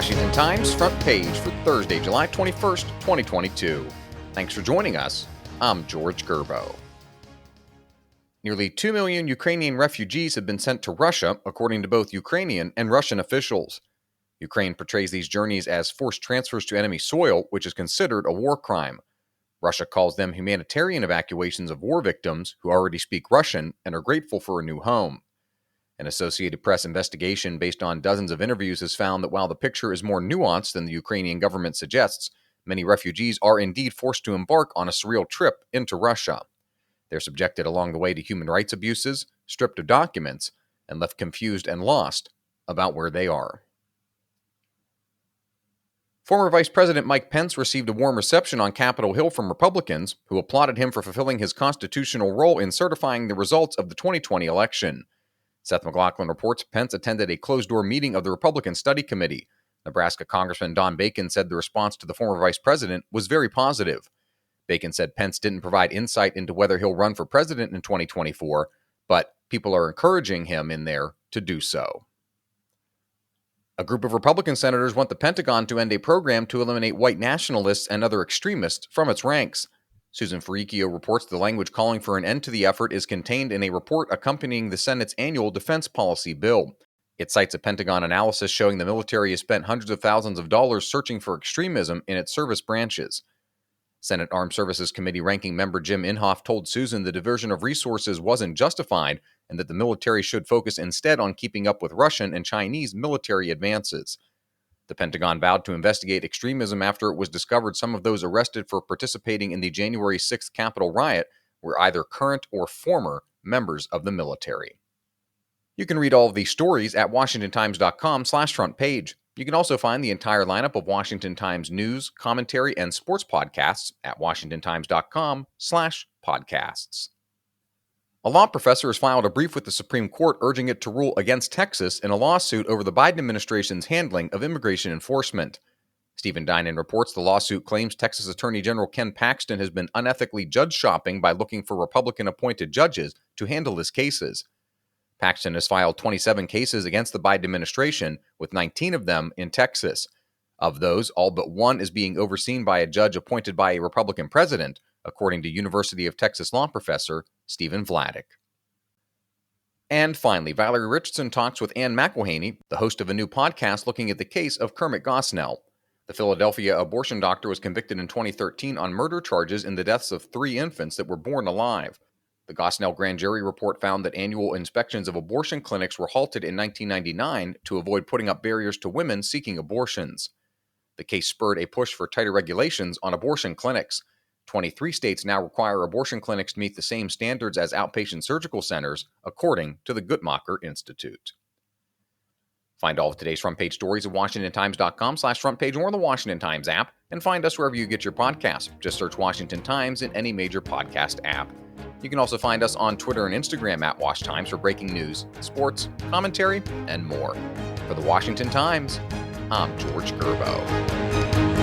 Washington Times front page for Thursday, July 21st, 2022. Thanks for joining us. I'm George Gerbo. Nearly 2 million Ukrainian refugees have been sent to Russia, according to both Ukrainian and Russian officials. Ukraine portrays these journeys as forced transfers to enemy soil, which is considered a war crime. Russia calls them humanitarian evacuations of war victims who already speak Russian and are grateful for a new home. An Associated Press investigation based on dozens of interviews has found that while the picture is more nuanced than the Ukrainian government suggests, many refugees are indeed forced to embark on a surreal trip into Russia. They're subjected along the way to human rights abuses, stripped of documents, and left confused and lost about where they are. Former Vice President Mike Pence received a warm reception on Capitol Hill from Republicans, who applauded him for fulfilling his constitutional role in certifying the results of the 2020 election. Seth MacLachlan reports Pence attended a closed-door meeting of the Republican Study Committee. Nebraska Congressman Don Bacon said the response to the former vice president was very positive. Bacon said Pence didn't provide insight into whether he'll run for president in 2024, but people are encouraging him in there to do so. A group of Republican senators want the Pentagon to end a program to eliminate white nationalists and other extremists from its ranks. Susan Ferricchio reports the language calling for an end to the effort is contained in a report accompanying the Senate's annual defense policy bill. It cites a Pentagon analysis showing the military has spent hundreds of thousands of dollars searching for extremism in its service branches. Senate Armed Services Committee ranking member Jim Inhofe told Susan the diversion of resources wasn't justified and that the military should focus instead on keeping up with Russian and Chinese military advances. The Pentagon vowed to investigate extremism after it was discovered some of those arrested for participating in the January 6th Capitol riot were either current or former members of the military. You can read all of these stories at WashingtonTimes.com/front page. You can also find the entire lineup of Washington Times news, commentary, and sports podcasts at WashingtonTimes.com/podcasts. A law professor has filed a brief with the Supreme Court urging it to rule against Texas in a lawsuit over the Biden administration's handling of immigration enforcement. Stephen Dinan reports the lawsuit claims Texas Attorney General Ken Paxton has been unethically judge shopping by looking for Republican-appointed judges to handle his cases. Paxton has filed 27 cases against the Biden administration, with 19 of them in Texas. Of those, all but one is being overseen by a judge appointed by a Republican president, according to University of Texas law professor Stephen Vladeck. And finally, Valerie Richardson talks with Ann McElhaney, the host of a new podcast looking at the case of Kermit Gosnell. The Philadelphia abortion doctor was convicted in 2013 on murder charges in the deaths of 3 infants that were born alive. The Gosnell grand jury report found that annual inspections of abortion clinics were halted in 1999 to avoid putting up barriers to women seeking abortions. The case spurred a push for tighter regulations on abortion clinics. 23 states now require abortion clinics to meet the same standards as outpatient surgical centers, according to the Guttmacher Institute. Find all of today's front page stories at WashingtonTimes.com/front page or the Washington Times app, and find us wherever you get your podcasts. Just search Washington Times in any major podcast app. You can also find us on Twitter and Instagram at Wash Times for breaking news, sports, commentary, and more. For the Washington Times, I'm George Gerbo.